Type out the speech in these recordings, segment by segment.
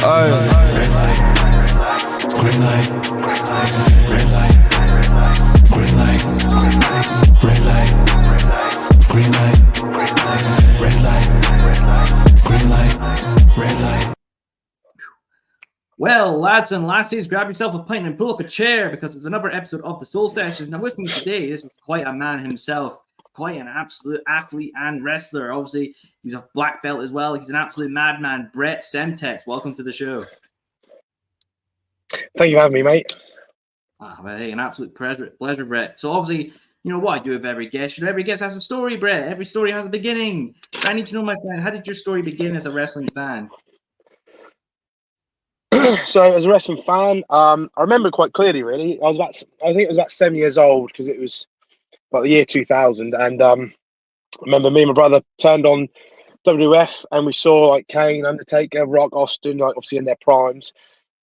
Red light, green light, red light, green light, red light, green light, red light, green light, red light. Well, lads and lassies, grab yourself a pint and pull up a chair because it's another episode of the Soul Sessions. Now, with me today, this is quite a man himself, quite an absolute athlete and wrestler. Obviously, he's a black belt as well. He's an absolute madman. Brett Semtex, welcome to the show. Thank you for having me, mate. Well, hey, an absolute pleasure, Brett. So obviously, you know what I do with every guest. Every guest has a story, Brett. Every story has a beginning. I need to know, my friend, how did your story begin as a wrestling fan? So, as a wrestling fan, I remember quite clearly. Really, I think it was about 7 years old because it was about the year 2000, and I remember me and my brother turned on WWF, and we saw like Kane, Undertaker, Rock, Austin, like obviously in their primes.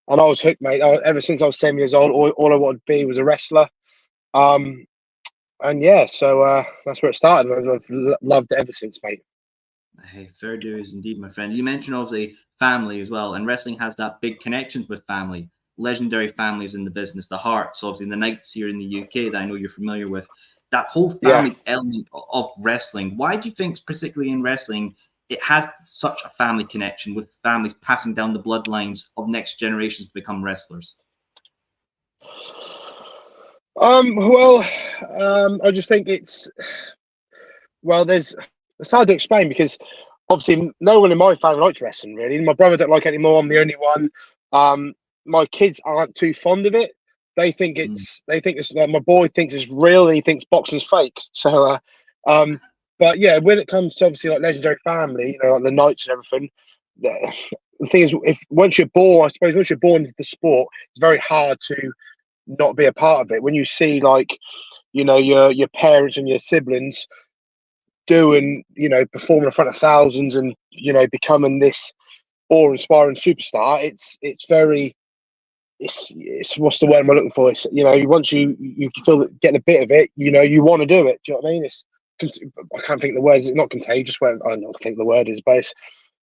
And I was hooked, mate. Ever since I was 7 years old, all I wanted to be was a wrestler. And yeah, so that's where it started. I've loved it ever since, mate. Hey, fair dues indeed, my friend. You mentioned obviously family as well, and wrestling has that big connections with family. Legendary families in the business, the Hearts, obviously the Knights here in the UK that I know you're familiar with. That whole family element of wrestling. Why do you think, particularly in wrestling, it has such a family connection with families passing down the bloodlines of next generations to become wrestlers? I just think it's hard to explain because obviously no one in my family likes wrestling really. My brother don't like it anymore. I'm the only one. My kids aren't too fond of it. They think it's like my boy thinks it's real and he thinks boxing's fake. So but yeah, when it comes to obviously like legendary family, you know, like the Knights and everything, the thing is, once you're born into the sport, it's very hard to not be a part of it. When you see like, you know, your parents and your siblings doing, you know, performing in front of thousands and, you know, becoming this awe-inspiring superstar, it's what's the word I'm looking for? It's, you know, once you feel that getting a bit of it, you know, you want to do it. Do you know what I mean? I can't think of the word. Is it not contagious? Well, I don't think the word is, but it's,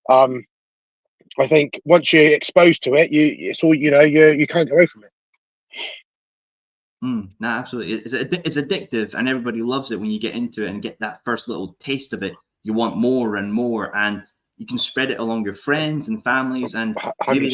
I think once you're exposed to it, it's all, you know, you can't get away from it. No, absolutely. It's addictive, and everybody loves it when you get into it and get that first little taste of it. You want more and more, and you can spread it along your friends and families, and maybe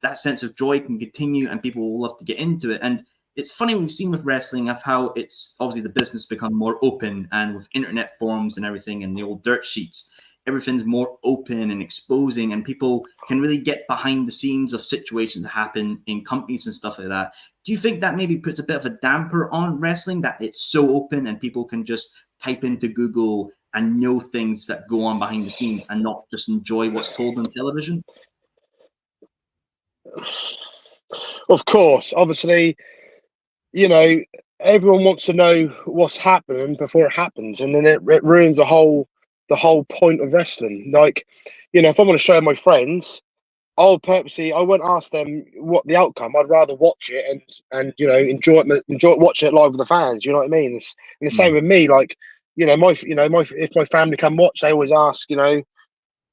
that sense of joy can continue, and people will love to get into it. And it's funny, we've seen with wrestling of how it's obviously the business become more open, and with internet forums and everything and the old dirt sheets, everything's more open and exposing, and people can really get behind the scenes of situations that happen in companies and stuff like that. Do you think that maybe puts a bit of a damper on wrestling, that it's so open and people can just type into Google and know things that go on behind the scenes and not just enjoy what's told on television? Of course, obviously, you know, everyone wants to know what's happening before it happens, and then it ruins the whole point of wrestling. Like, you know, if I want to show my friends, I won't ask them what the outcome. I'd rather watch it and you know, enjoy watching it live with the fans. You know what I mean? And the same with me. Like, you know, if my family come watch, they always ask, you know,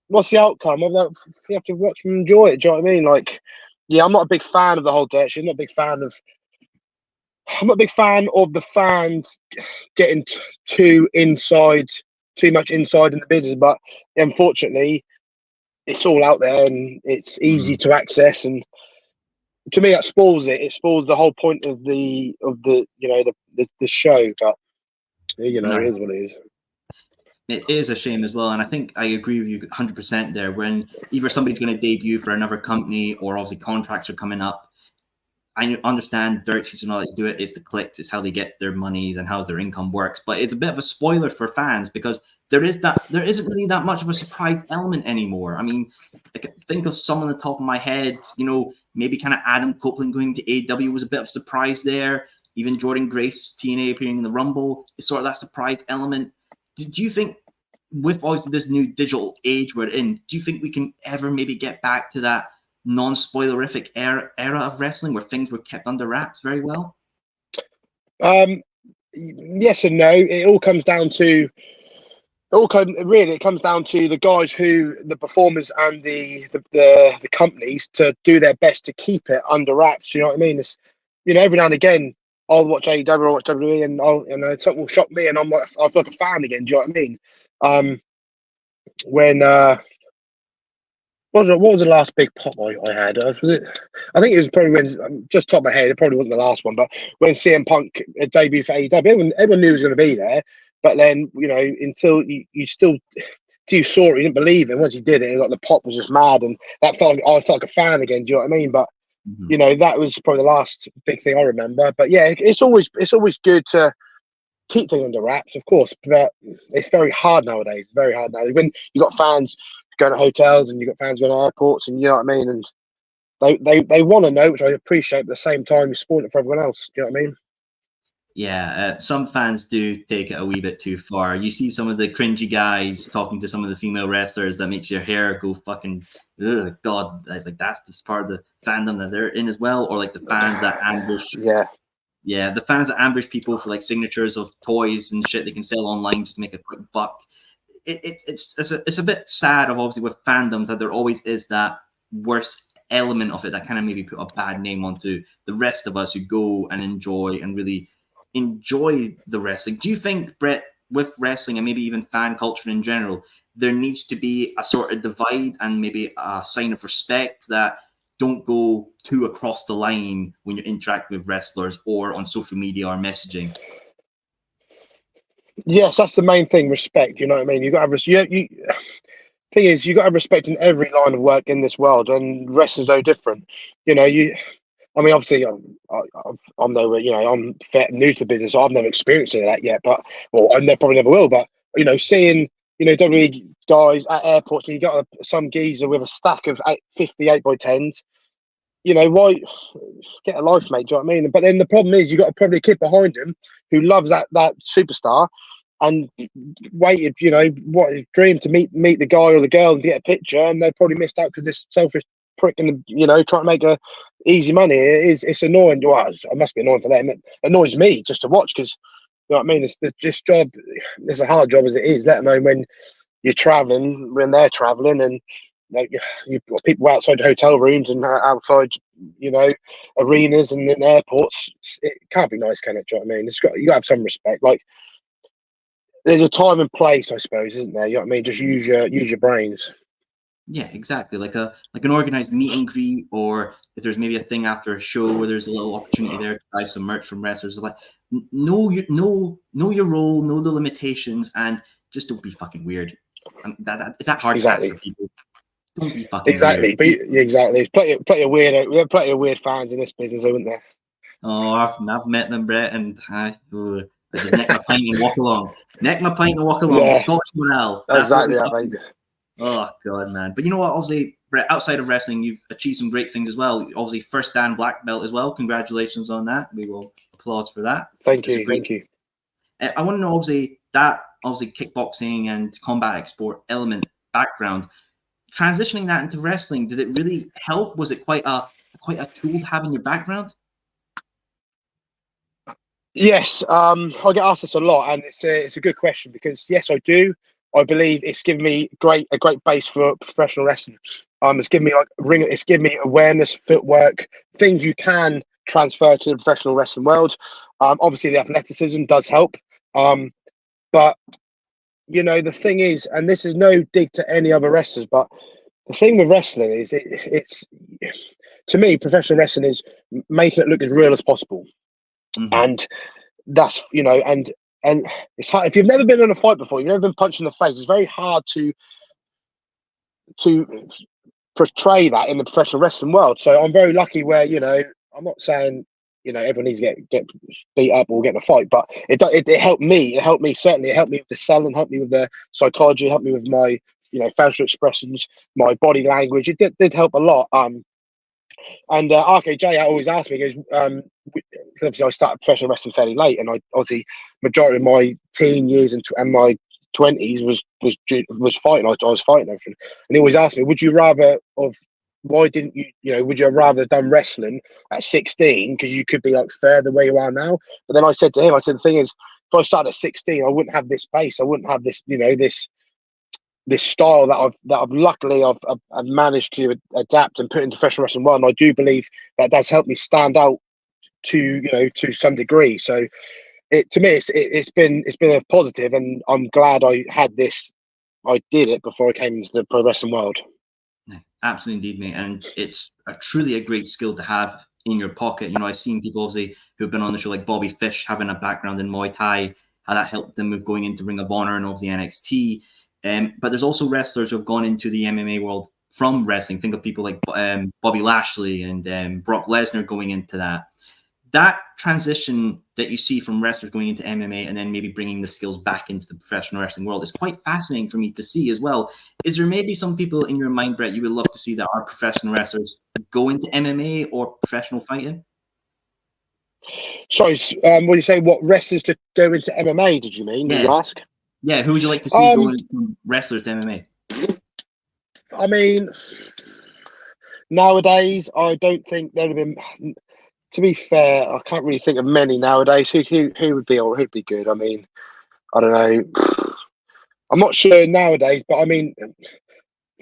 what's the outcome? I'm like, you have to watch and enjoy it. Do you know what I mean? Like, yeah, I'm not a big fan of the whole dirt shit. I'm not a big fan of the fans getting too much inside in the business. But unfortunately, it's all out there and it's easy to access. And to me, that spoils it. It spoils the whole point of the you know, the show. But you know, it is what it is. It is a shame as well, and I think I agree with you 100% there. When either somebody's going to debut for another company, or obviously contracts are coming up, I understand dirt sheets and all that do it. It's the clicks, it's how they get their monies and how their income works. But it's a bit of a spoiler for fans because there isn't really that much of a surprise element anymore. I mean, I can think of some on the top of my head. You know, maybe kind of Adam Copeland going to AEW was a bit of a surprise there. Even Jordan Grace, TNA appearing in the Rumble is sort of that surprise element. Do you think, with obviously this new digital age we're in, do you think we can ever maybe get back to that non-spoilerific era of wrestling where things were kept under wraps very well? Yes and no. It all comes down to It comes down to the guys the performers and the companies to do their best to keep it under wraps. You know what I mean? It's, every now and again I'll watch AEW or watch WWE, and something will shock me, and I feel like a fan again. Do you know what I mean? When what was the last big pop I had? Was it? I think it was probably when, just top of my head, it probably wasn't the last one, but when CM Punk debuted for AEW, everyone knew he was going to be there. But then, until you still, till you saw it, you didn't believe it. Once he did it, the pop was just mad, and that felt like, I felt like a fan again. Do you know what I mean? But that was probably the last big thing I remember. But yeah, it's always good to keep things under wraps, of course, but it's very hard nowadays. It's very hard now. When you got fans going to hotels and you got fans going to airports, and you know what I mean, and they want to know, which I appreciate. But at the same time, you're spoiling it for everyone else. Do you know what I mean? Yeah, some fans do take it a wee bit too far. You see some of the cringy guys talking to some of the female wrestlers that makes your hair go fucking, ugh, God. It's like, that's just part of the fandom that they're in as well. Or like the fans that ambush. Yeah, the fans that ambush people for like signatures of toys and shit they can sell online just to make a quick buck. It's a bit sad, of obviously, with fandoms, that there always is that worst element of it that kind of maybe put a bad name onto the rest of us who go and enjoy the wrestling. Do you think, Brett, with wrestling and maybe even fan culture in general, there needs to be a sort of divide and maybe a sign of respect that don't go too across the line when you're interacting with wrestlers or on social media or messaging? Yes, that's the main thing. Respect. You know what I mean? You got to have thing is, you got to have respect in every line of work in this world, and wrestling's no different. I mean, obviously, I'm no, I'm new to business, so I've never experienced any of that yet. But, well, I probably never will. But seeing WWE guys at airports, and you got some geezer with a stack of 58 by 10s. Why get a life, mate? Do you know what I mean? But then the problem is, you got probably a kid behind him who loves that superstar, and waited, what his dream to meet the guy or the girl and get a picture, and they probably missed out because this selfish prick and trying to make easy money. It's annoying. Well, it must be annoying for them. It annoys me just to watch, because you know what I mean. This job. It's a hard job as it is. Let alone when you're traveling, when they're traveling, and you've got people outside hotel rooms and outside, arenas and in airports. It can't be nice, can it? Do you know what I mean? You got to have some respect. Like, there's a time and place, I suppose, isn't there? You know what I mean? Just use your brains. Yeah, exactly. Like an organized meet and greet, or if there's maybe a thing after a show where there's a little opportunity there to buy some merch from wrestlers. Like, know your role, know the limitations, and just don't be fucking weird. It's that hard Exactly. to ask for people. Don't be fucking exactly. weird. But exactly, there's plenty of weird fans in this business, isn't there? Oh, I've met them, Brett, and I just neck my pint and walk along. Neck my pint and walk along. Yeah. Scottish morale. Exactly that, mate. Oh, God, man. But you know what? Obviously, Brett, outside of wrestling, you've achieved some great things as well. Obviously, first Dan black belt as well. Congratulations on that. We will applaud for that. Thank you. I want to know, obviously, kickboxing and combat sport element background, transitioning that into wrestling, did it really help? Was it quite a tool to have in your background? Yes, I get asked this a lot, and it's a good question, because yes, I do. I believe it's given me a great base for professional wrestling. It's given me it's given me awareness, footwork, things you can transfer to the professional wrestling world. Obviously, the athleticism does help. But the thing is, and this is no dig to any other wrestlers, but the thing with wrestling is it's to me, professional wrestling is making it look as real as possible. Mm-hmm. And that's and it's hard if you've never been in a fight before, you've never been punched in the face. It's very hard to portray that in the professional wrestling world. So I'm very lucky where I'm not saying everyone needs to get beat up or get in a fight, but it helped me. It helped me certainly. It helped me with the selling, helped me with the psychology, helped me with my facial expressions, my body language. It did help a lot. And RKJ always asked me, he goes, obviously I started professional wrestling fairly late, and I obviously majority of my teen years and my 20s was fighting. I was fighting everything, and he always asked me, would you rather why didn't you would you have rather done wrestling at 16, because you could be like further where you are now? But then I said to him, the thing is, if I started at 16, I wouldn't have this base. I wouldn't have this, this style that I've luckily I've managed to adapt and put into professional wrestling well. And I do believe that that's helped me stand out to some degree. So to me, it's been a positive, and I'm glad I had this. I did it before I came into the pro wrestling world. Absolutely, indeed, mate. And it's truly a great skill to have in your pocket. I've seen people obviously who've been on the show, like Bobby Fish, having a background in Muay Thai, how that helped them with going into Ring of Honor and obviously NXT. But there's also wrestlers who have gone into the MMA world from wrestling. Think of people like Bobby Lashley and Brock Lesnar going into that. That transition that you see from wrestlers going into MMA and then maybe bringing the skills back into the professional wrestling world is quite fascinating for me to see as well. Is there maybe some people in your mind, Brett, you would love to see that are professional wrestlers go into MMA or professional fighting? Sorry, what do you say? What wrestlers to go into MMA? Did you mean? Yeah. Did you ask? Yeah, who would you like to see going from wrestlers to MMA? I mean, nowadays, I don't think there'd have been. To be fair, I can't really think of many nowadays. Who would be or who'd be good? I mean, I don't know. I'm not sure nowadays, but I mean,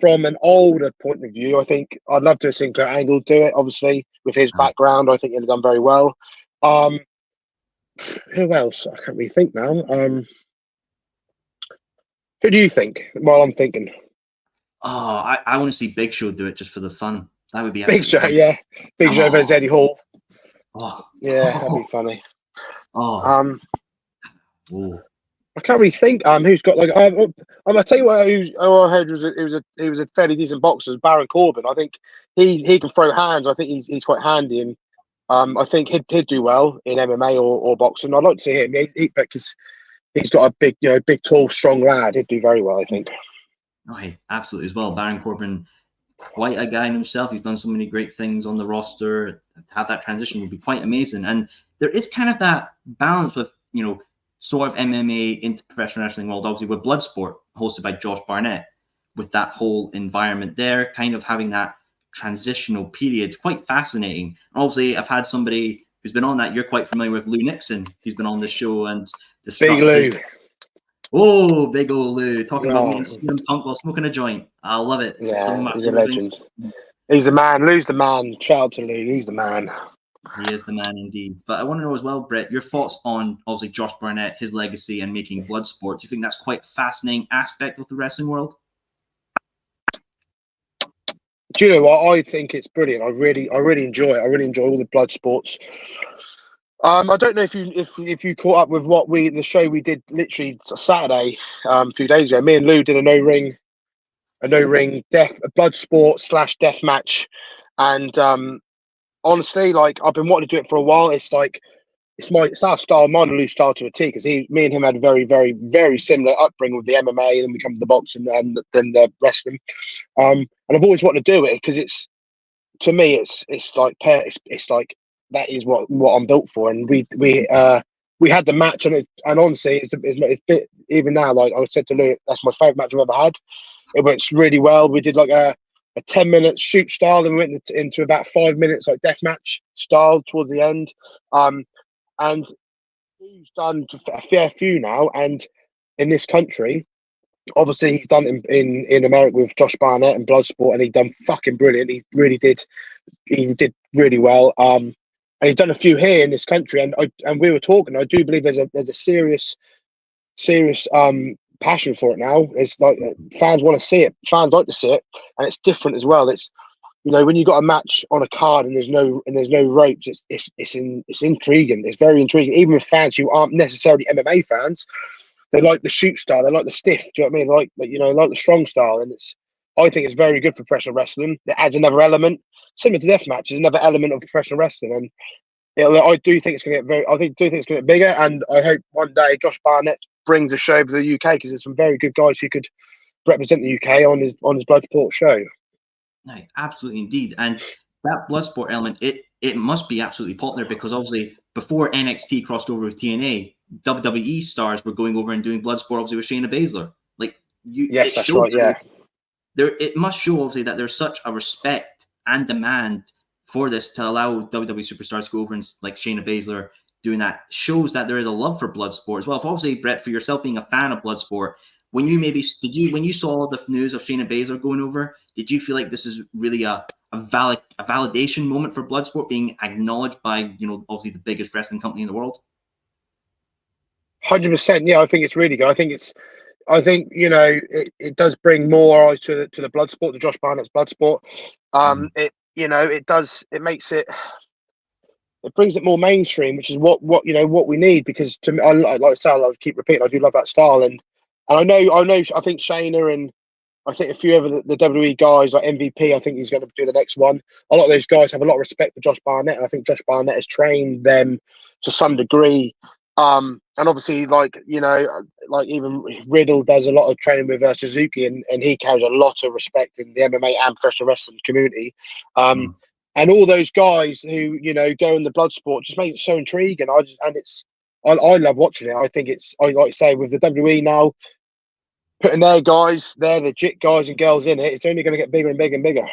from an older point of view, I think I'd love to have seen Kurt Angle do it. Obviously, with his background, I think he'd have done very well. Who else? I can't really think now. Who do you think? While I'm thinking, I want to see Big Show do it just for the fun. That would be Big Show, fun. yeah, Big Show versus Eddie Hall. Oh, yeah, that'd be funny. Oh, I can't really think. Who's got like? I tell you what. I heard he was a fairly decent boxer. Baron Corbin. I think he can throw hands. I think he's quite handy, and I think he'd do well in MMA or boxing. I'd like to see him, because he's got a big, big, tall, strong lad. He'd do very well, I think. Oh, absolutely as well. Baron Corbin, quite a guy in himself. He's done so many great things on the roster. To have that transition would be quite amazing. And there is kind of that balance with, sort of MMA into professional wrestling world, obviously with Bloodsport, hosted by Josh Barnett, with that whole environment there, kind of having that transitional period, quite fascinating. And obviously, I've had somebody who's been on that. You're quite familiar with Lou Nixon, who's been on the show and discussed Big Lou. Oh, big old Lou, talking about meeting CM Punk while smoking a joint. I love it. Yeah, he's a legend. He's the man. Lou's the man. Shout out to Lou. He's the man. He is the man indeed. But I want to know as well, Brett, your thoughts on obviously Josh Barnett, his legacy, and making Bloodsport. Do you think that's quite a fascinating aspect of the wrestling world? Do you know what? I think it's brilliant. I really enjoy it. I really enjoy all the blood sports. I don't know if you caught up with the show we did literally Saturday, a few days ago. Me and Lou did a no ring blood sport / death match, and honestly, like, I've been wanting to do it for a while. It's like it's our style, mine and Lou's style to a T, because me and him had a very, very, very similar upbringing with the MMA, then we come to the boxing and then the wrestling. And I've always wanted to do it because to me it's like that is what I'm built for. And we had the match, and honestly, it's a bit, even now, like I said to Lou, that's my favorite match I've ever had. It went really well. We did like a 10-minute shoot style, and we went into about 5 minutes like deathmatch style towards the end. And he's done a fair few now, and in this country, obviously he's done in America with Josh Barnett and Bloodsport, and he done fucking brilliant. He did really well. And he's done a few here in this country, and we were talking. I do believe there's a serious passion for it now. It's like fans want to see it. Fans like to see it, and it's different as well. It's when you got a match on a card and there's no ropes, it's intriguing. It's very intriguing. Even with fans who aren't necessarily MMA fans, they like the shoot style. They like the stiff. Do you know what I mean? Like the strong style, and I think it's very good for professional wrestling. It adds another element, similar to deathmatch, is another element of professional wrestling, and I do think it's going to get bigger. And I hope one day Josh Barnett brings a show over to the UK, because there's some very good guys who could represent the UK on his Bloodsport show. No, absolutely indeed. And that Bloodsport element, it must be absolutely popular, because obviously before NXT crossed over with TNA, WWE stars were going over and doing Bloodsport, obviously with Shayna Baszler. Yes, that's right. Yeah, it must show obviously that there's such a respect and demand for this to allow WWE superstars to go over and like Shayna Baszler doing that shows that there is a love for Bloodsport as well. If obviously, Brett, for yourself being a fan of Bloodsport, when you saw the news of Shayna Baszler going over, did you feel like this is really a validation moment for Bloodsport being acknowledged by, obviously the biggest wrestling company in the world? 100%. Yeah, I think it's really good. I think it does bring more eyes to the Bloodsport, to Josh Barnett's Bloodsport. It brings it more mainstream, which is what we need. Because to me, like I say, I keep repeating, I do love that style, and I think Shayna and I think a few of the WWE guys like MVP, I think he's going to do the next one. A lot of those guys have a lot of respect for Josh Barnett, and I think Josh Barnett has trained them to some degree. And obviously, like even Riddle does a lot of training with Suzuki, and he carries a lot of respect in the MMA and professional wrestling community. And all those guys who go in the Bloodsport just make it so intriguing. I love watching it. I think I like to say, with the WWE now putting their legit guys and girls in it, it's only going to get bigger and bigger and bigger.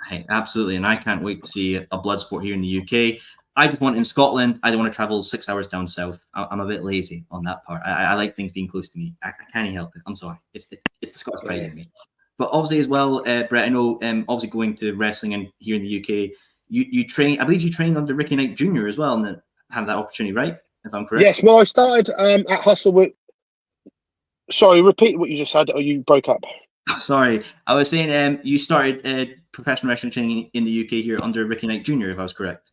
Hey, absolutely, and I can't wait to see a Bloodsport here in the UK. I just want in Scotland. I don't want to travel 6 hours down south. I'm a bit lazy on that part. I like things being close to me. I can't help it. I'm sorry. It's the Scottish pride in me. But obviously as well, Brett, I know obviously going to wrestling and here in the UK, you train. I believe you trained under Ricky Knight Jr. as well, and have that opportunity, right? If I'm correct. Yes. Well, I started at Hustle with. Sorry, repeat what you just said, or you broke up. Sorry, I was saying you started professional wrestling training in the UK here under Ricky Knight Jr., if I was correct.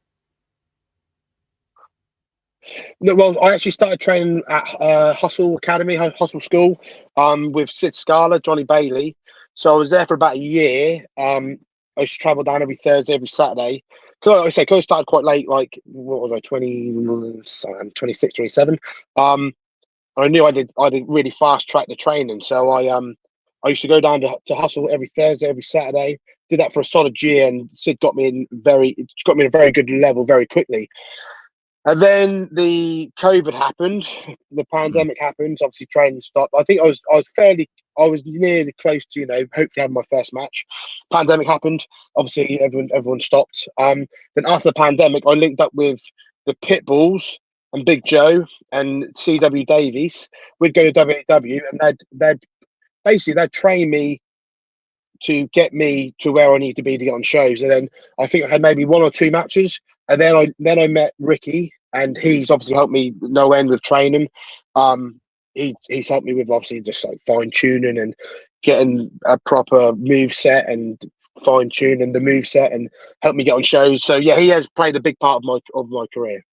No, well, I actually started training at Hustle Academy, Hustle School, with Sid Scala, Johnny Bailey. So I was there for about a year. I used to travel down every Thursday, every Saturday. Because I started quite late, like, what was I, 26, 27. I knew I did really fast track the training. So I used to go down to Hustle every Thursday, every Saturday. Did that for a solid year, and Sid got me in a very good level very quickly. And then the COVID happened, the pandemic happened. Obviously, training stopped. I think I was nearly close to hopefully having my first match. Pandemic happened. Obviously, everyone stopped. Then after the pandemic, I linked up with the Pitbulls and Big Joe and CW Davies. We'd go to WW, and they'd train me to get me to where I need to be to get on shows. And then I think I had maybe 1 or 2 matches. And then I met Ricky, and he's obviously helped me no end with training. He's helped me with obviously just like fine tuning and getting a proper move set and fine tuning the move set and helped me get on shows. So yeah, he has played a big part of my career.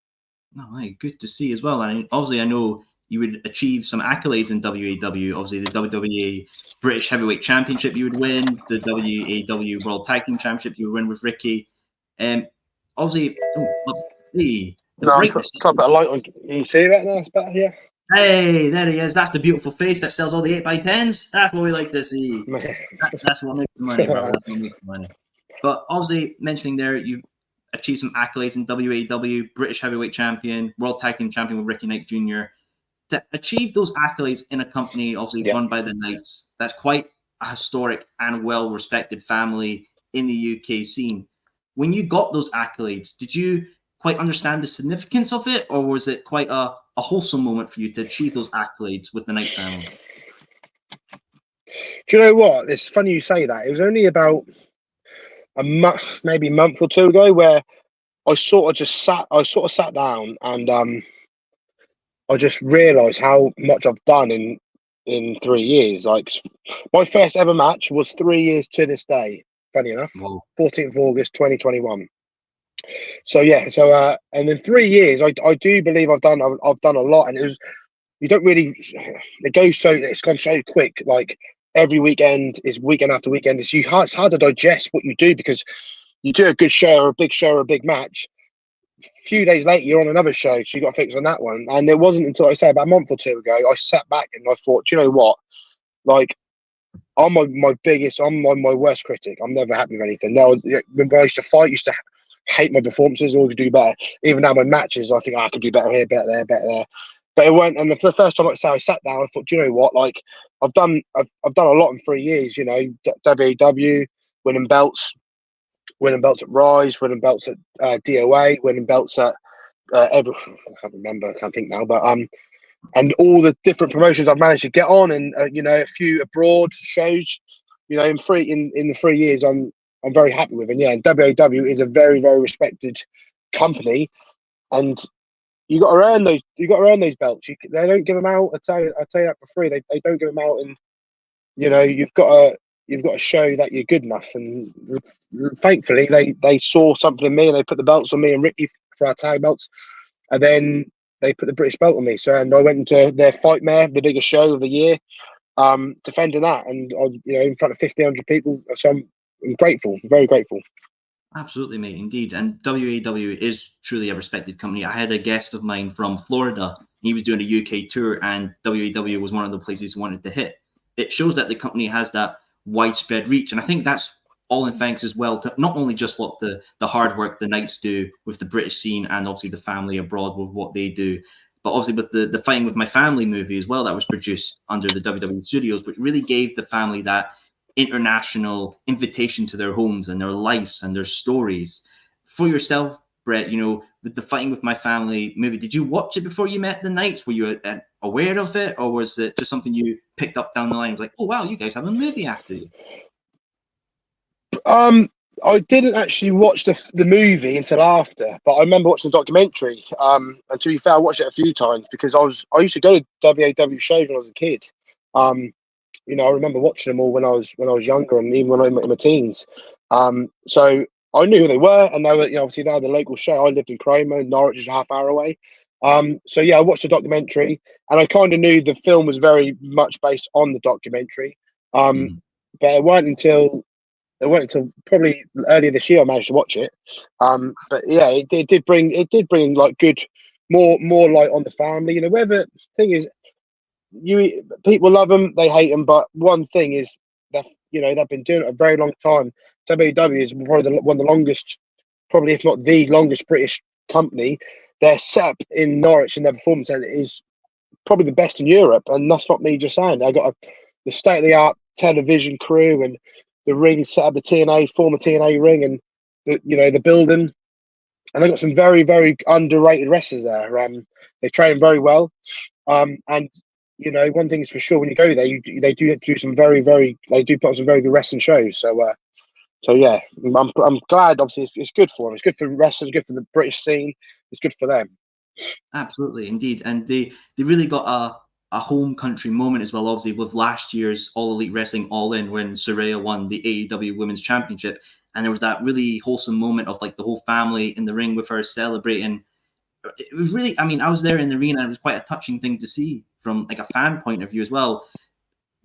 Oh, hey, good to see as well. And obviously, I know you would achieve some accolades in WAW. Obviously, the WWE British Heavyweight Championship you would win, the WAW World Tag Team Championship you would win with Ricky. Obviously, Try a bit of light on. Can you see that now? It's better here. Hey, there he is. That's the beautiful face that sells all the 8x10s. That's what we like to see. That's what makes the money, bro. That's what makes the money. But obviously, mentioning there, you've achieved some accolades in WAW, British Heavyweight Champion, World Tag Team Champion with Ricky Knight Jr. To achieve those accolades in a company obviously run by the Knights, that's quite a historic and well-respected family in the UK scene. When you got those accolades, did you quite understand the significance of it, or was it quite a wholesome moment for you to achieve those accolades with the Knight family? Do you know what? It's funny you say that. It was only about maybe a month or 2 ago where I sort of sat down and I just realised how much I've done in 3 years. Like, my first ever match was 3 years to this day. Funny enough, 14th of August 2021. So yeah, and in 3 years, I do believe I've done a lot, and it's gone so quick. Like, every weekend is weekend after weekend. It's hard to digest what you do, because you do a good show or a big show or a big match. A few days later, you're on another show, so you got to fix on that one. And it wasn't until about a month or 2 ago, I sat back and I thought, do you know what? Like, I'm my worst critic. I'm never happy with anything. No, when I used to fight, I used to hate my performances, or could do better. Even now, my matches, I think I could do better here, better there, better there. But it went, and for the first time, like I say, I sat down. I thought, do you know what? Like, I've done a lot in 3 years. WAW, winning belts at Rise, winning belts at DOA, winning belts at I can't remember, I can't think now, but and all the different promotions I've managed to get on, and a few abroad shows, in the 3 years, I'm very happy with. And yeah, WAW is a very, very respected company, and you got to earn those. You got to earn those belts. They don't give them out. I tell you that for free. They don't give them out, and you've got to show that you're good enough. And thankfully, they saw something in me, and they put the belts on me and Ricky for our tag belts, and then they put the British belt on me. So, and I went into their Fight Mare, the biggest show of the year, defending that, and I was, in front of 1,500 people. So I'm grateful, very grateful. Absolutely, mate, indeed. And WAW is truly a respected company. I had a guest of mine from Florida. He was doing a UK tour, and WAW was one of the places he wanted to hit. It shows that the company has that widespread reach, and I think that's all in thanks as well to not only just what the hard work the Knights do with the British scene, and obviously the family abroad with what they do, but obviously with the Fighting With My Family movie as well, that was produced under the WWE studios, which really gave the family that international invitation to their homes and their lives and their stories. For yourself, Brett, with the Fighting With My Family movie, did you watch it before you met the Knights? Were you aware of it, or was it just something you picked up down the line? Like, oh wow, you guys have a movie after you. I didn't actually watch the movie until after, but I remember watching the documentary. And to be fair, I watched it a few times because I used to go to WAW shows when I was a kid. I remember watching them all when I was younger, and even when I was in my teens. So I knew who they were, and they were, obviously they were the local show. I lived in Cromer, Norwich is a half hour away. So yeah, I watched the documentary, and I kind of knew the film was very much based on the documentary. But it weren't until probably earlier this year I managed to watch it. But yeah, it did bring like good, more light on the family. Whether thing is, people love them, they hate them, but one thing is that they've been doing it a very long time. WW is probably one of the longest, probably if not the longest British company. Their setup in Norwich and their performance center is probably the best in Europe, and that's not me just saying. They got the state of the art television crew, and the ring set up, the former TNA ring, and the building, and they got some very, very underrated wrestlers there. They train very well, and one thing is for sure, when you go there, they do some very, very, they do put on some very good wrestling shows. So yeah, I'm glad. Obviously, it's good for them. It's good for wrestlers. Good for the British scene. It's good for them. Absolutely, indeed, and they really got a home country moment as well. Obviously, with last year's All Elite Wrestling All In, when Saraya won the AEW Women's Championship, and there was that really wholesome moment of like the whole family in the ring with her celebrating. It was really, I mean, I was there in the arena. And it was quite a touching thing to see from like a fan point of view as well.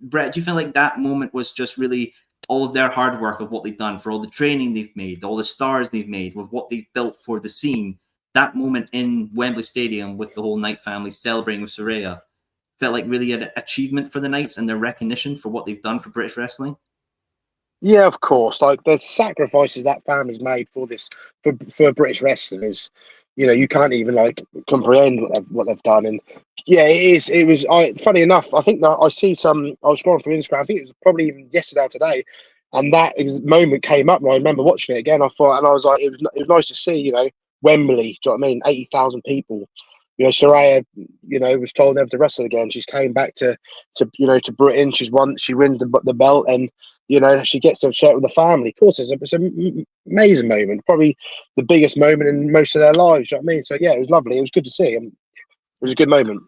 Brett, do you feel like that moment was just really all of their hard work of what they've done, for all the training they've made, all the stars they've made, with what they've built for the scene? That moment in Wembley Stadium with the whole Knight family celebrating with Saraya felt like really an achievement for the Knights and their recognition for what they've done for British wrestling. Yeah, of course. Like the sacrifices that family's made for this, for British wrestling is, you can't even like comprehend what they've done. And yeah, it is. It was. Funny enough, I think that I was scrolling through Instagram. I think it was probably even yesterday or today, and that moment came up. And I remember watching it again. I thought, and I was like, it was nice to see. Wembley. Do you know what I mean? 80,000 people. Saraya, was told never to wrestle again. She's came back to Britain. She wins the belt, and she gets to share it with the family. Of course, it's an amazing moment, probably the biggest moment in most of their lives. You know what I mean? So yeah, it was lovely. It was good to see. It was a good moment.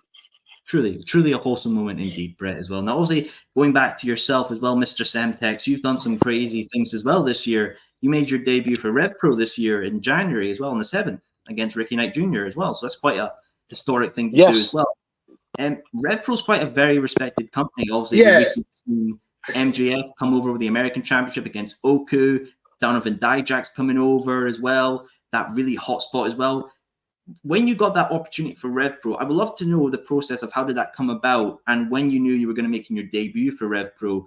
Truly a wholesome moment indeed, Brett, as well. Now, obviously, going back to yourself as well, Mr. Semtex, you've done some crazy things as well this year. You made your debut for Rev Pro this year in January as well, on the 7th, against Ricky Knight Jr. as well. So that's quite a historic thing to do as well. And Rev Pro is quite a very respected company. Obviously, we recently seen MJF come over with the American Championship against Oku. Donovan Dijak's coming over as well. That really hot spot as well. When you got that opportunity for Rev Pro, I would love to know the process of how did that come about, and when you knew you were going to make your debut for Rev Pro,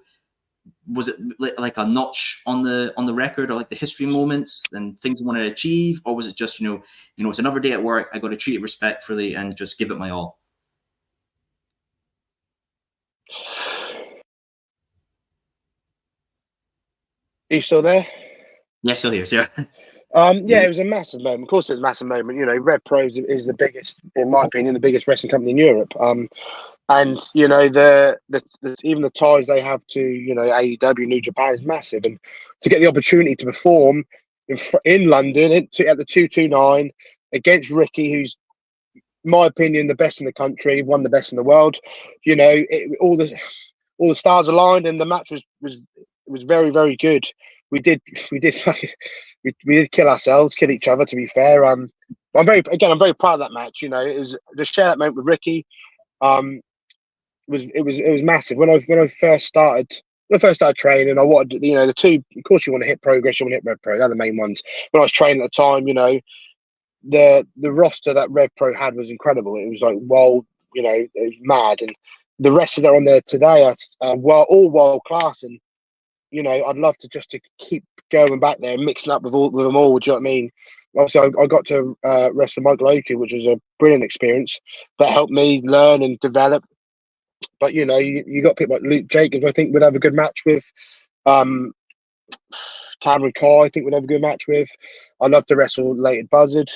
was it like a notch on the record, or like the history moments and things you want to achieve, or was it just it's another day at work, I got to treat it respectfully and just give it my all? Are you still there? Yeah, still here, sir. Yeah, it was a massive moment. Of course, it was a massive moment. You know, Rev Pro is the biggest, in my opinion, the biggest wrestling company in Europe. And you know, the even the ties they have to, you know, AEW, New Japan is massive, and to get the opportunity to perform in London at the 229 against Ricky, who's, in my opinion, the best in the country, one of the best in the world. You know, all the stars aligned, and the match was very, very good. We did fucking we did kill ourselves, kill each other. To be fair, I'm very proud of that match. You know, it was to share that moment with Ricky. It was massive when I first started. When I first started training, I wanted, you know, the two. Of course, you want to hit Progress, you want to hit Rev Pro. They're the main ones. When I was training at the time, you know, the roster that Rev Pro had was incredible. It was like wild, you know, it was mad, and the wrestlers that are on there today are all world class. And you know, I'd love to just to keep going back there and mixing up with them all. Do you know what I mean? Obviously, I got to wrestle Michael Oku, which was a brilliant experience that helped me learn and develop. But you know, you got people like Luke Jacobs, I think would have a good match with. Um, Cameron Carr, I think would have a good match with. I'd love to wrestle Leighton Buzzard.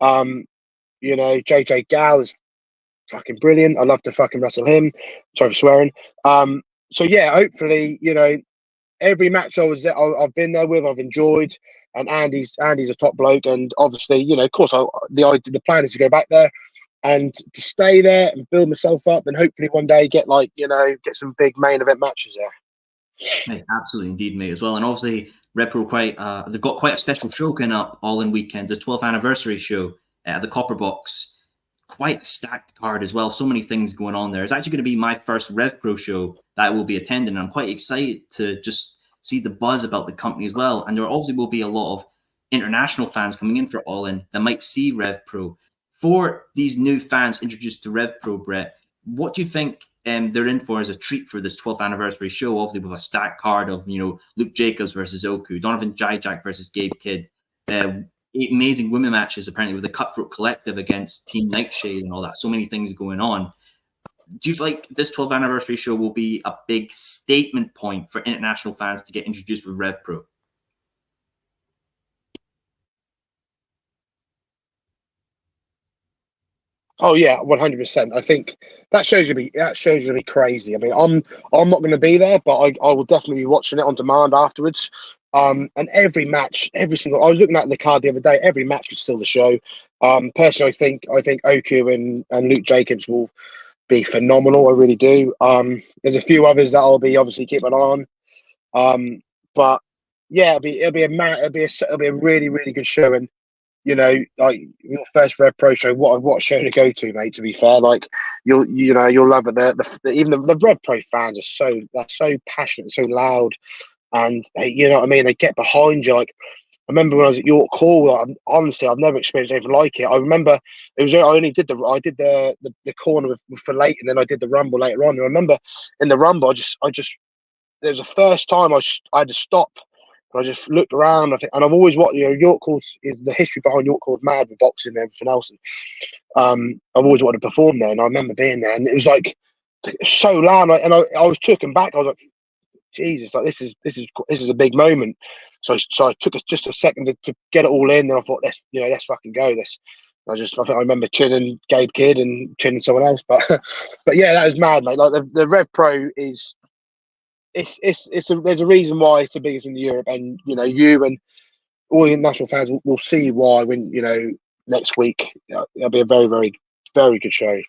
You know, JJ Gal is fucking brilliant. I'd love to fucking wrestle him. Sorry for swearing. So yeah, hopefully, you know, every match I've been there with, I've enjoyed. And Andy's a top bloke, and obviously, you know, of course, the plan is to go back there and to stay there and build myself up, and hopefully one day get get some big main event matches there. Mate, absolutely, indeed, mate, as well. And obviously, Rev Pro they've got quite a special show coming up all in weekend, the 12th anniversary show at the Copper Box. Quite a stacked card as well. So many things going on there. It's actually going to be my first Rev Pro show that I will be attending. And I'm quite excited to just see the buzz about the company as well. And there obviously will be a lot of international fans coming in for All In that might see Rev Pro. For these new fans introduced to Rev Pro, Brett, what do you think they're in for as a treat for this 12th anniversary show? Obviously, with a stacked card of, you know, Luke Jacobs versus Oku, Donovan Jijak versus Gabe Kidd, 8 amazing women matches apparently with the Cutthroat Collective against Team Nightshade and all that. So many things going on. Do you feel like this 12th anniversary show will be a big statement point for international fans to get introduced with Rev Pro? Oh yeah, 100%. I think that show's gonna be crazy. I mean, I'm not gonna be there, but I will definitely be watching it on demand afterwards. And every match, every single. I was looking at the card the other day. Every match is still the show. Personally, I think Oku and Luke Jacobs will be phenomenal. I really do. There's a few others that I'll be obviously keeping on. But yeah, it'll be a really, really good show. And you know, like your first Rev Pro show, what show to go to, mate? To be fair, like you'll love it. Even the Rev Pro fans they're so passionate, so loud, and you know what I mean. They get behind you. Like I remember when I was at York Hall. Like, honestly, I've never experienced anything like it. I remember I did the corner for late, and then I did the Rumble later on. And I remember in the Rumble, I just it was the first time I had to stop. I just looked around. And I've always watched. You know, York Hall is the history behind York Hall mad with boxing and everything else. And I've always wanted to perform there, and I remember being there, and it was like so loud. And I was taken back. I was like, Jesus, like this is a big moment. So I took just a second to get it all in. Then I thought, let's fucking go. I think I remember chinning Gabe Kidd and chinning someone else, but but yeah, that was mad, mate. Like the Rev Pro is. There's a reason why it's the biggest in Europe, and you know you and all the international fans will see why when you know next week. It'll be a very, very, very good show.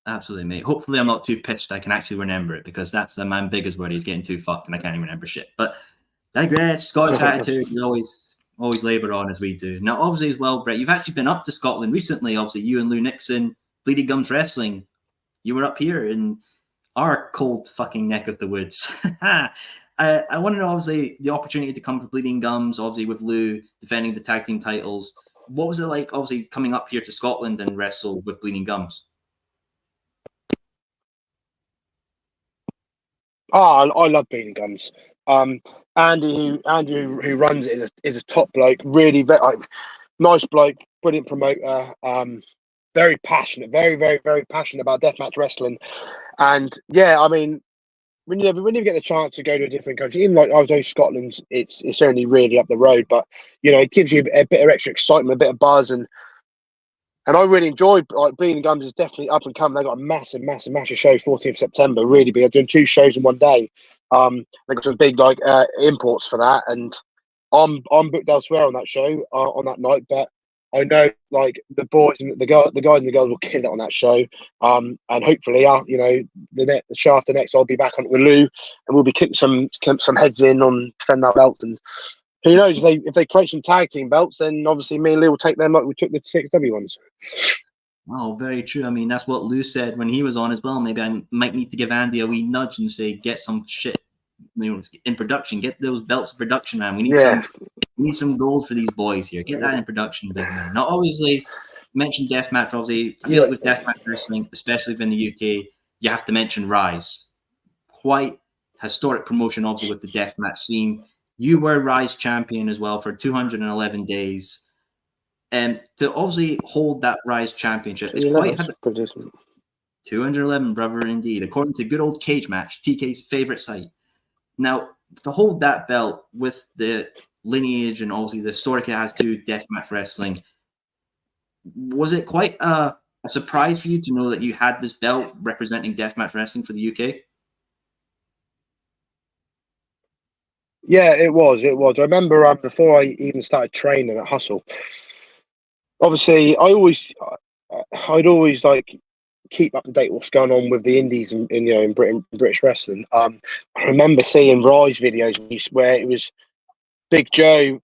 Absolutely, mate. Hopefully, I'm not too pitched. I can actually remember it, because that's my biggest worry, is getting too fucked and I can't even remember shit. But digress. Scottish attitude, we always labour on as we do. Now, obviously, as well, Brett, you've actually been up to Scotland recently. Obviously, you and Lou Nixon, Bleeding Gums Wrestling. You were up here in our cold fucking neck of the woods. I want to know, obviously, the opportunity to come for Bleeding Gums, obviously with Lou defending the tag team titles. What was it like, obviously, coming up here to Scotland and wrestle with Bleeding Gums? Oh, I love Bleeding Gums. Andy, who runs it, is a top bloke. Really, very nice bloke, brilliant promoter. Very passionate, very, very, very passionate about deathmatch wrestling. And yeah, I mean, whenever you get the chance to go to a different country, even like I was in Scotland, it's only really up the road, but it gives you a bit of extra excitement, a bit of buzz, and I really enjoyed like Bleeding Gums is definitely up and coming. They got a massive show 14th September. Really big. They're doing 2 shows in one day. They got some big like imports for that, and I'm booked elsewhere on that show on that night. But I know like the boys and the guys and the girls will kill it on that show. And hopefully, the show after next, I'll be back on with Lou, and we'll be kicking some heads in on defend that belt. And who knows if they create some tag team belts, then obviously me and Lou will take them like we took the 6W ones. Oh, very true. I mean, that's what Lou said when he was on as well. Maybe I might need to give Andy a wee nudge and say, get some shit, in production. Get those belts in production, man. We need some gold for these boys here. Get that in production, big man. Not obviously mention deathmatch. Obviously, I feel like with deathmatch wrestling, especially in the UK, you have to mention Rise. Quite historic promotion, obviously, with the deathmatch scene. You were Rise champion as well for 211 days. And to obviously hold that Rise championship is quite 211, brother, indeed. According to good old Cage Match, TK's favorite site. Now, to hold that belt with the lineage and obviously the story it has to deathmatch wrestling, was it quite a surprise for you to know that you had this belt representing deathmatch wrestling for the UK? Yeah, it was. I remember before I even started training at Hustle. Obviously, I'd always like keep up to date what's going on with the indies in British wrestling. I remember seeing Rise videos where it was Big Joe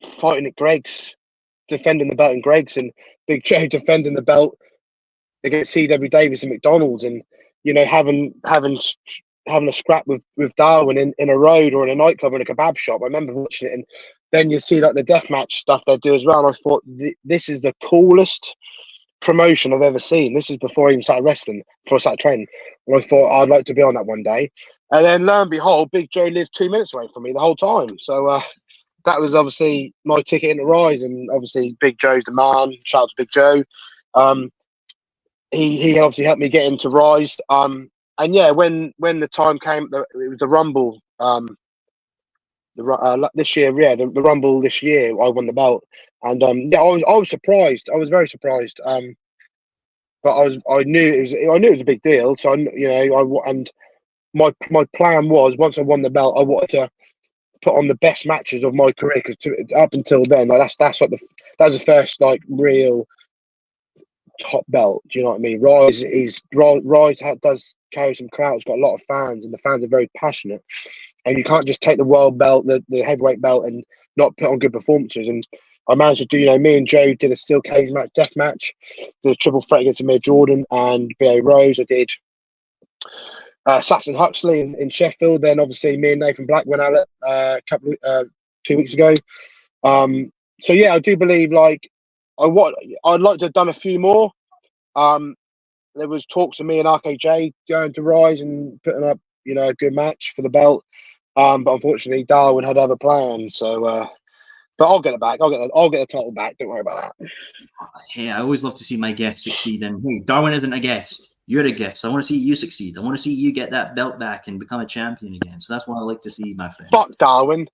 fighting at Greg's, defending the belt in Greg's, and Big Joe defending the belt against C.W. Davis and McDonald's, and having a scrap with Darwin in a road or in a nightclub or in a kebab shop. I remember watching it, and then you see like the deathmatch stuff they do as well. And I thought this is the coolest promotion I've ever seen. This is before I even started wrestling, before I started training. And I thought I'd like to be on that one day. And then lo and behold, Big Joe lived 2 minutes away from me the whole time. So that was obviously my ticket into Rise. And obviously Big Joe's the man. Shout out to Big Joe. He obviously helped me get into Rise. And yeah, when the time came, it was the Rumble. This year, the Rumble this year, I won the belt, and I was surprised. I was very surprised. But I knew it was a big deal. So and my plan was once I won the belt, I wanted to put on the best matches of my career because up until then, like that's like that was the first like real top belt. Do you know what I mean? Rise does carry some crowds, got a lot of fans, and the fans are very passionate. And you can't just take the world belt, the heavyweight belt, and not put on good performances. And I managed to do, me and Joe did a steel cage match, death match, the triple threat against Amir Jordan and B.A. Rose. I did Saxon Huxley in Sheffield. Then obviously me and Nathan Black went at it 2 weeks ago. So yeah, I do believe like I'd like to have done a few more. There was talks of me and RKJ going to Rise and putting up, a good match for the belt. But unfortunately, Darwin had other plans. So, but I'll get it back. I'll get the title back. Don't worry about that. Yeah, I always love to see my guests succeed. And hey, Darwin isn't a guest. You're a guest. I want to see you succeed. I want to see you get that belt back and become a champion again. So that's what I like to see, my friend. Fuck Darwin.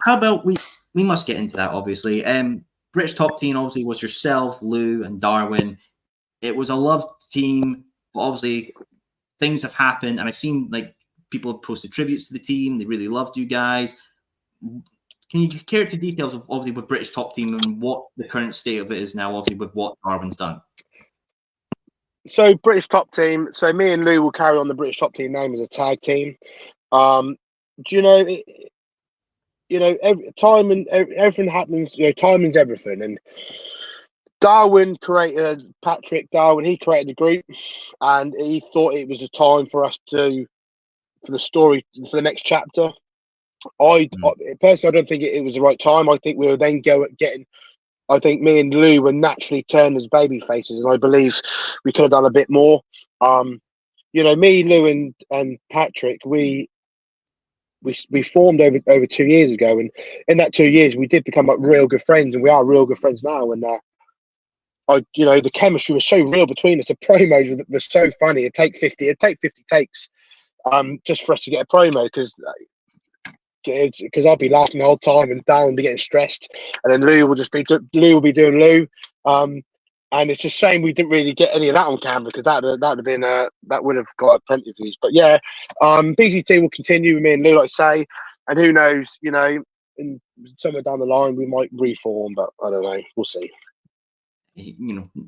How about we must get into that, obviously. British Top Team obviously was yourself, Lou, and Darwin. It was a loved team, but obviously things have happened, and I've seen like people have posted tributes to the team. They really loved you guys. Can you care to details of obviously with British Top Team and what the current state of it is now, obviously with what Darwin's done? So British Top Team. So me and Lou will carry on the British Top Team name as a tag team. Do you know? Everything happens. Timing's everything, and Darwin created Patrick Darwin. He created the group, and he thought it was a time for us for the story for the next chapter. I personally, I don't think it was the right time. I think we were then getting. I think me and Lou were naturally turned as baby faces, and I believe we could have done a bit more. Me, Lou, and Patrick, we formed over 2 years ago, and in that 2 years we did become like real good friends, and we are real good friends now. And the chemistry was so real between us. The promos were so funny. It'd take 50 takes just for us to get a promo, because I'd be laughing the whole time and Dan would be getting stressed, and then Lou will be doing Lou. And it's just shame we didn't really get any of that on camera, because that would have got plenty of views. But yeah, BGT will continue with me and Lou, like I say, and who knows, in somewhere down the line we might reform, but I don't know. We'll see.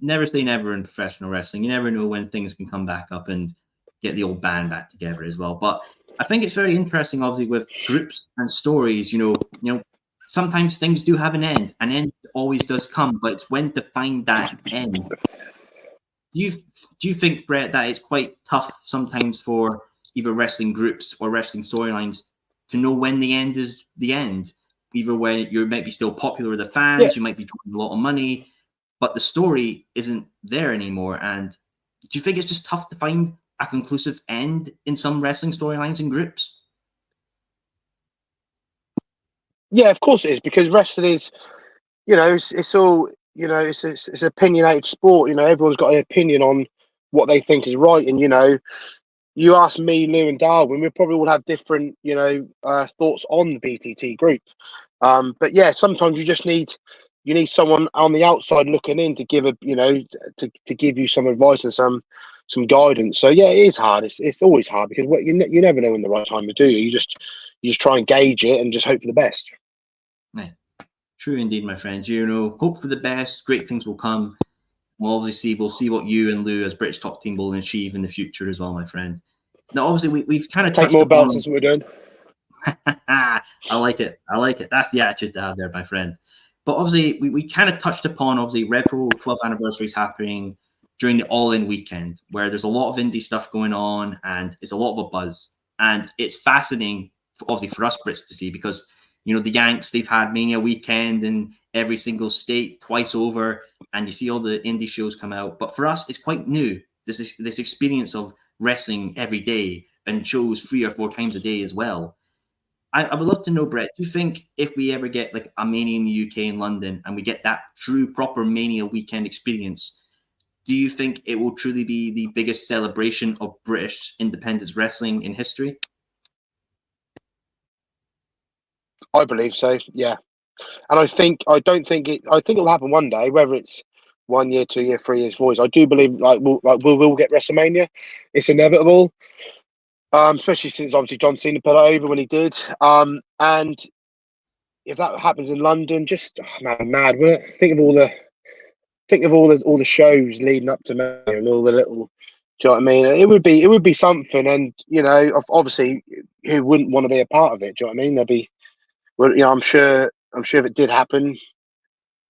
Never say never in professional wrestling. You never know when things can come back up and get the old band back together as well. But I think it's very interesting, obviously, with groups and stories. Sometimes things do have an end. An end always does come, but it's when to find that end. Do you think, Brett, that it's quite tough sometimes for either wrestling groups or wrestling storylines to know when the end is the end? Either when you might be still popular with the fans, you might be drawing a lot of money, but the story isn't there anymore. And do you think it's just tough to find a conclusive end in some wrestling storylines and groups? Yeah, of course it is, because wrestling is, it's all, it's an opinionated sport. Everyone's got an opinion on what they think is right. And, you ask me, Lou and Darwin, we probably all have different, thoughts on the BTT group. But yeah, sometimes you just need someone on the outside looking in to give to give you some advice and some guidance. So yeah, it is hard. It's always hard, because you never know when the right time to do. You just try and gauge it and just hope for the best. Yeah, true indeed, my friends. Hope for the best. Great things will come. We'll see what you and Lou as British Top Team will achieve in the future as well, my friend. Now, obviously, we've kind of take more belts. That's what we're doing. I like it. That's the attitude to have there, my friend. But obviously, we kind of touched upon, obviously, Rev Pro 12th anniversary is happening during the All-In weekend, where there's a lot of indie stuff going on, and it's a lot of a buzz. And it's fascinating, obviously, for us Brits to see, because, the Yanks, they've had Mania weekend in every single state twice over, and you see all the indie shows come out. But for us, it's quite new, this experience of wrestling every day and shows 3 or 4 times a day as well. I would love to know, Brett, do you think if we ever get like a Mania in the UK in London and we get that true proper Mania weekend experience, do you think it will truly be the biggest celebration of British independence wrestling in history? I believe so, yeah. And I think it'll happen one day, whether it's 1 year, 2 year, 3 years, 4 years. I do believe we'll get WrestleMania. It's inevitable. Especially since obviously John Cena put it over when he did. And if that happens in London, just mad, wouldn't it? Think of all the shows leading up to Mania and all the little. Do you know what I mean? It would be something, and obviously, who wouldn't want to be a part of it? Do you know what I mean? There'd be, I'm sure if it did happen,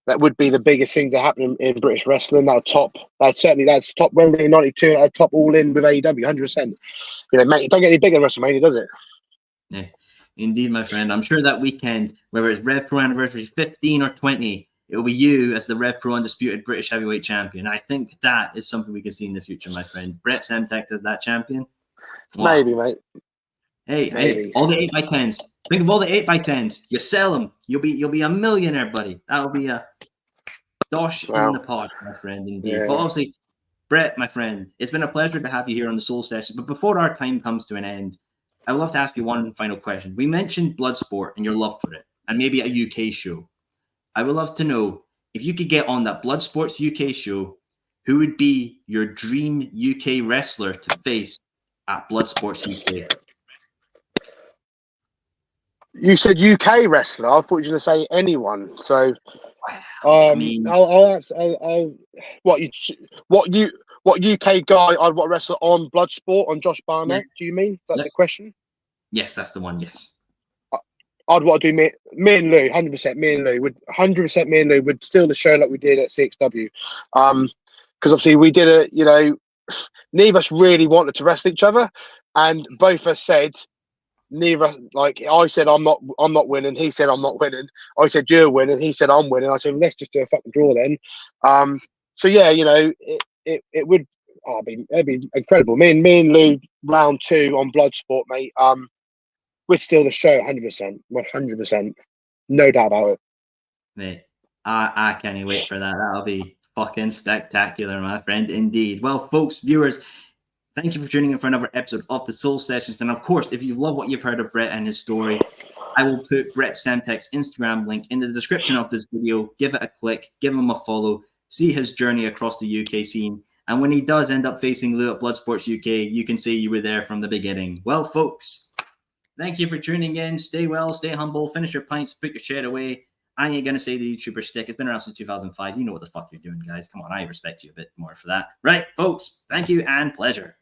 that would be the biggest thing to happen in British wrestling. That's top Wembley 92. That'd top All In with AEW, 100%. Mate, it don't get any bigger than WrestleMania, does it? Yeah, indeed, my friend. I'm sure that weekend, whether it's Rev Pro anniversary 15 or 20, it will be you as the Rev Pro undisputed British heavyweight champion. I think that is something we can see in the future, my friend. Brett Semtex as that champion. Wow. Maybe, mate. Hey, all the 8x10s. Think of all the 8x10s. You sell them. You'll be a millionaire, buddy. That'll be a dosh in the pot, my friend, indeed. Yeah. But obviously, Brett, my friend, it's been a pleasure to have you here on the Soul Session. But before our time comes to an end, I would love to ask you one final question. We mentioned Bloodsport and your love for it, and maybe a UK show. I would love to know, if you could get on that Bloodsport's UK show, who would be your dream UK wrestler to face at Bloodsport's UK? You said UK wrestler. I thought you were going to say anyone. So, I mean, what UK guy I'd want to wrestle on Bloodsport on Josh Barnett? Yeah. Do you mean? Is that the question? Yes, that's the one. Yes. I'd want to do me and Lou, 100%. Me and Lou would steal the show like we did at CXW. Because obviously we did it. Neither of us really wanted to wrestle each other, and both of us said. Neither, like I said, I'm not winning. He said I'm not winning. I said you're winning. He said I'm winning. I said let's just do a fucking draw then. So yeah, it would. It'd be incredible. Me and Lou round 2 on Bloodsport, mate. We'd steal the show 100%, 100%, no doubt about it. Mate, I can't wait for that. That'll be Fucking spectacular, my friend, indeed. Well, folks, viewers, thank you for tuning in for another episode of the Soul Sessions. And of course, if you love what you've heard of Brett and his story, I will put Brett Semtex Instagram link in the description of this video. Give it a click, give him a follow, see his journey across the UK scene. And when he does end up facing Lou at Bloodsports UK, you can see you were there from the beginning. Well, folks, thank you for tuning in. Stay well, stay humble, finish your pints, put your chair away. I ain't going to say the YouTuber stick. It's been around since 2005. You know what the fuck you're doing, guys. Come on, I respect you a bit more for that. Right, folks, thank you and pleasure.